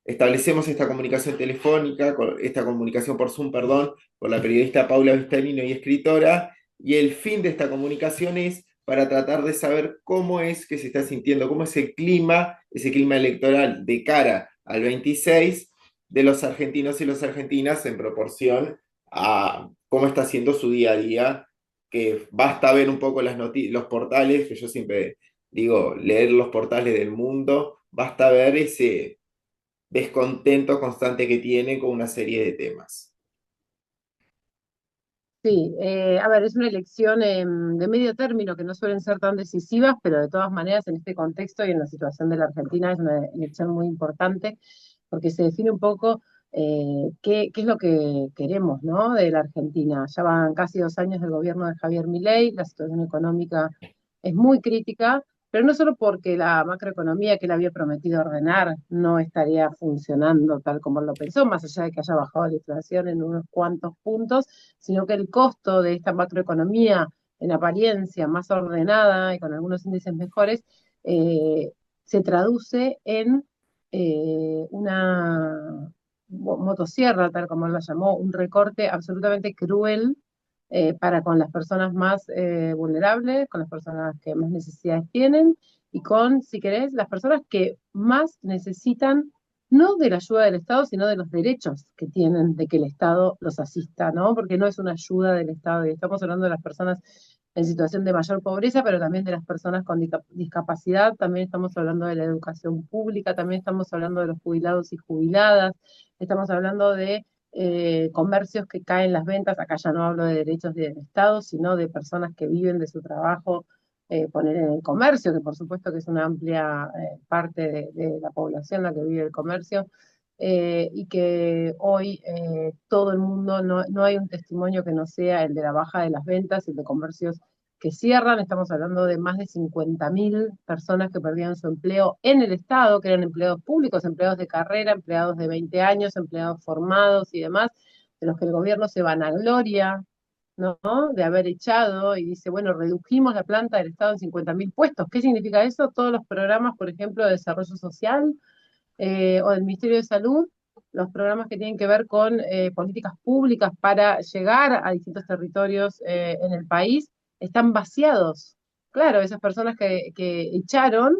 establecemos esta comunicación telefónica, esta comunicación por Zoom, perdón, por la periodista Paula Vistalino y escritora, y el fin de esta comunicación es para tratar de saber cómo es que se está sintiendo, cómo es el clima, ese clima electoral de cara al 26 de los argentinos y las argentinas en proporción a cómo está siendo su día a día, que basta ver un poco los portales, que yo siempre digo, leer los portales del mundo, basta ver ese descontento constante que tiene con una serie de temas. Sí, a ver, es una elección de medio término que no suelen ser tan decisivas, pero de todas maneras en este contexto y en la situación de la Argentina es una elección muy importante porque se define un poco qué es lo que queremos, ¿no? De la Argentina. Ya van casi 2 años del gobierno de Javier Milei, la situación económica es muy crítica, pero no solo porque la macroeconomía que él había prometido ordenar no estaría funcionando tal como él lo pensó, más allá de que haya bajado la inflación en unos cuantos puntos, sino que el costo de esta macroeconomía en apariencia más ordenada y con algunos índices mejores, se traduce en una motosierra, tal como él la llamó, un recorte absolutamente cruel para con las personas más vulnerables, con las personas que más necesidades tienen y con, si querés, las personas que más necesitan no de la ayuda del Estado, sino de los derechos que tienen de que el Estado los asista, ¿no? Porque no es una ayuda del Estado, y estamos hablando de las personas en situación de mayor pobreza, pero también de las personas con discapacidad, también estamos hablando de la educación pública, también estamos hablando de los jubilados y jubiladas, estamos hablando de comercios que caen las ventas, acá ya no hablo de derechos del Estado, sino de personas que viven de su trabajo, poner en el comercio, que por supuesto que es una amplia parte de la población la que vive el comercio, y que hoy todo el mundo, no hay un testimonio que no sea el de la baja de las ventas y el de comercios que cierran. Estamos hablando de más de 50.000 personas que perdían su empleo en el Estado, que eran empleados públicos, empleados de carrera, empleados de 20 años, empleados formados y demás, de los que el gobierno se vanagloria, ¿no? De haber echado y dice, bueno, redujimos la planta del Estado en 50.000 puestos. ¿Qué significa eso? Todos los programas, por ejemplo, de desarrollo social o del Ministerio de Salud, los programas que tienen que ver con políticas públicas para llegar a distintos territorios en el país, están vaciados. Claro, esas personas que echaron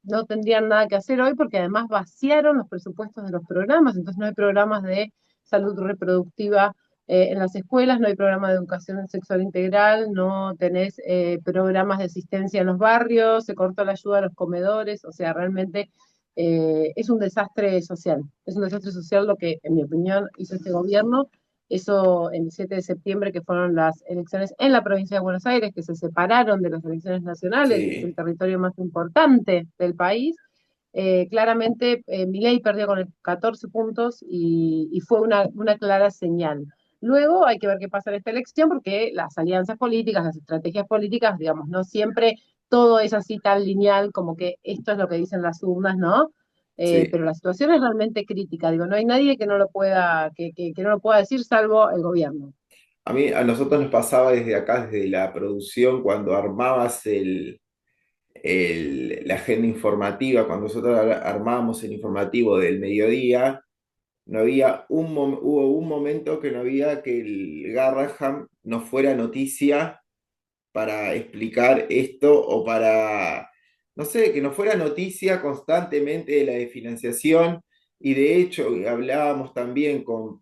no tendrían nada que hacer hoy porque además vaciaron los presupuestos de los programas, entonces no hay programas de salud reproductiva en las escuelas, no hay programa de educación sexual integral, no tenés programas de asistencia en los barrios, se cortó la ayuda a los comedores, o sea, realmente es un desastre social. Es un desastre social lo que, en mi opinión, hizo este gobierno. Eso el 7 de septiembre, que fueron las elecciones en la provincia de Buenos Aires, que se separaron de las elecciones nacionales, es el Sí. territorio más importante del país. Claramente, Milei perdió con 14 puntos y fue una clara señal. Luego hay que ver qué pasa en esta elección, porque las alianzas políticas, las estrategias políticas, digamos, no siempre todo es así tan lineal como que esto es lo que dicen las urnas, ¿no? Sí. Pero la situación es realmente crítica, digo, no hay nadie que no lo pueda, que no lo pueda decir salvo el gobierno. A nosotros nos pasaba desde acá, desde la producción, cuando armabas la agenda informativa, cuando nosotros armábamos el informativo del mediodía, no había hubo un momento que no había que el Garraham no fuera noticia para explicar esto o para, no sé, que no fuera noticia constantemente de la desfinanciación. Y de hecho hablábamos también con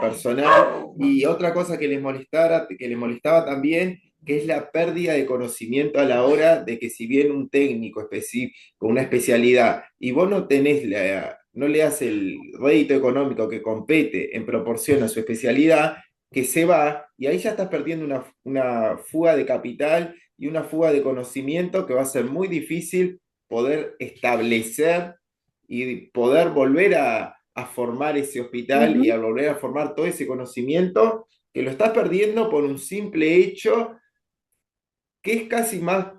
personal y otra cosa que les molestaba también, que es la pérdida de conocimiento a la hora de que si bien un técnico específico, con una especialidad, y vos no tenés no le das el rédito económico que compete en proporción a su especialidad, que se va y ahí ya estás perdiendo una fuga de capital y una fuga de conocimiento que va a ser muy difícil poder establecer y poder volver a formar ese hospital y Ujú. a volver a formar todo ese conocimiento que lo estás perdiendo por un simple hecho que es casi más,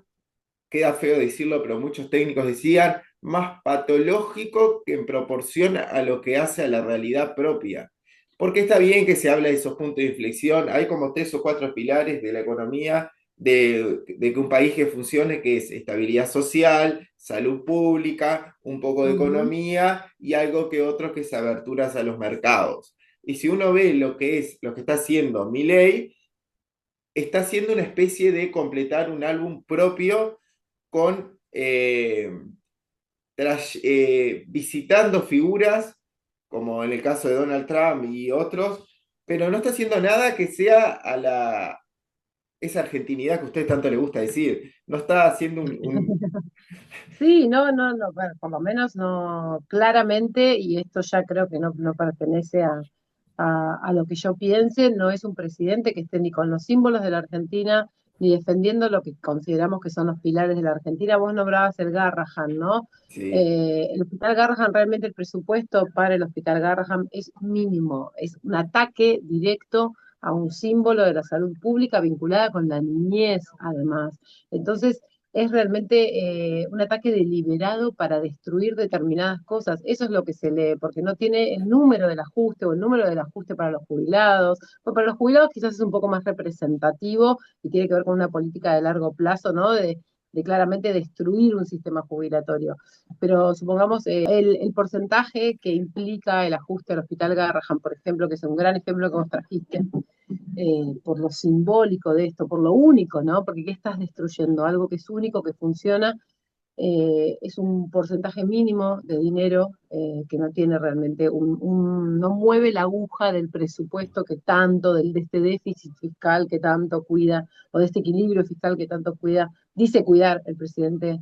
queda feo decirlo, pero muchos técnicos decían, más patológico que en proporción a lo que hace a la realidad propia. Porque está bien que se habla de esos puntos de inflexión, hay como tres o cuatro pilares de la economía de que un país que funcione, que es estabilidad social, salud pública, un poco de Ujú. economía y algo que otro que es aberturas a los mercados. Y si uno ve lo que es lo que está haciendo Milei, está haciendo una especie de completar un álbum propio con visitando figuras, como en el caso de Donald Trump y otros, pero no está haciendo nada que sea a esa argentinidad que a usted tanto le gusta decir. No está haciendo Sí, no, no, no, bueno, por lo menos no, claramente, y esto ya creo que no pertenece a lo que yo piense, no es un presidente que esté ni con los símbolos de la Argentina, ni defendiendo lo que consideramos que son los pilares de la Argentina. Vos nombrabas el Garrahan, ¿no? Sí, El Hospital Garrahan, realmente el presupuesto para el Hospital Garrahan es mínimo, es un ataque directo a un símbolo de la salud pública vinculada con la niñez, además. Entonces, es realmente un ataque deliberado para destruir determinadas cosas. Eso es lo que se lee, porque no tiene el número del ajuste o el número del ajuste para los jubilados. Bueno, para los jubilados quizás es un poco más representativo y tiene que ver con una política de largo plazo, ¿no? De claramente destruir un sistema jubilatorio. Pero supongamos el porcentaje que implica el ajuste al Hospital Garrahan, por ejemplo, que es un gran ejemplo que vos trajiste, por lo simbólico de esto, por lo único, ¿no? Porque ¿qué estás destruyendo? Algo que es único, que funciona, es un porcentaje mínimo de dinero que no tiene realmente no mueve la aguja del presupuesto que tanto, de este déficit fiscal que tanto cuida, o de este equilibrio fiscal que tanto cuida, dice cuidar el presidente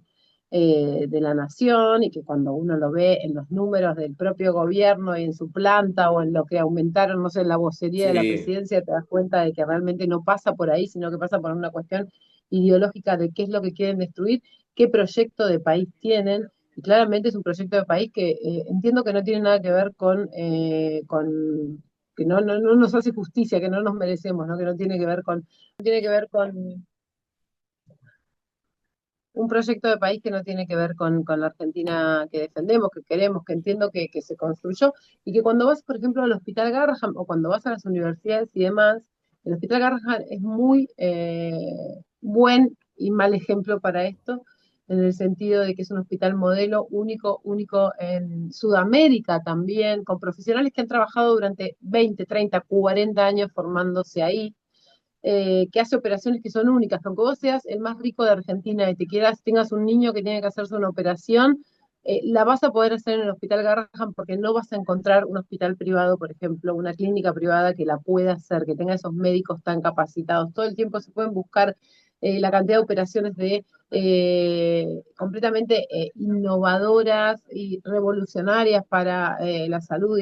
de la nación, y que cuando uno lo ve en los números del propio gobierno y en su planta o en lo que aumentaron, no sé, en la vocería de la sí, presidencia, te das cuenta de que realmente no pasa por ahí, sino que pasa por una cuestión ideológica de qué es lo que quieren destruir, qué proyecto de país tienen, y claramente es un proyecto de país que entiendo que no tiene nada que ver con que no nos hace justicia, que no nos merecemos, ¿no? Que no tiene que ver no tiene que ver con un proyecto de país que no tiene que ver con la Argentina que defendemos, que queremos, que entiendo que se construyó, y que cuando vas, por ejemplo, al Hospital Garrahan o cuando vas a las universidades y demás, el Hospital Garrahan es muy buen y mal ejemplo para esto, en el sentido de que es un hospital modelo único, único en Sudamérica también, con profesionales que han trabajado durante 20, 30, 40 años formándose ahí, que hace operaciones que son únicas. Aunque vos seas el más rico de Argentina y tengas un niño que tiene que hacerse una operación, la vas a poder hacer en el Hospital Garrahan porque no vas a encontrar un hospital privado, por ejemplo, una clínica privada que la pueda hacer, que tenga esos médicos tan capacitados. Todo el tiempo se pueden buscar la cantidad de operaciones completamente innovadoras y revolucionarias para la salud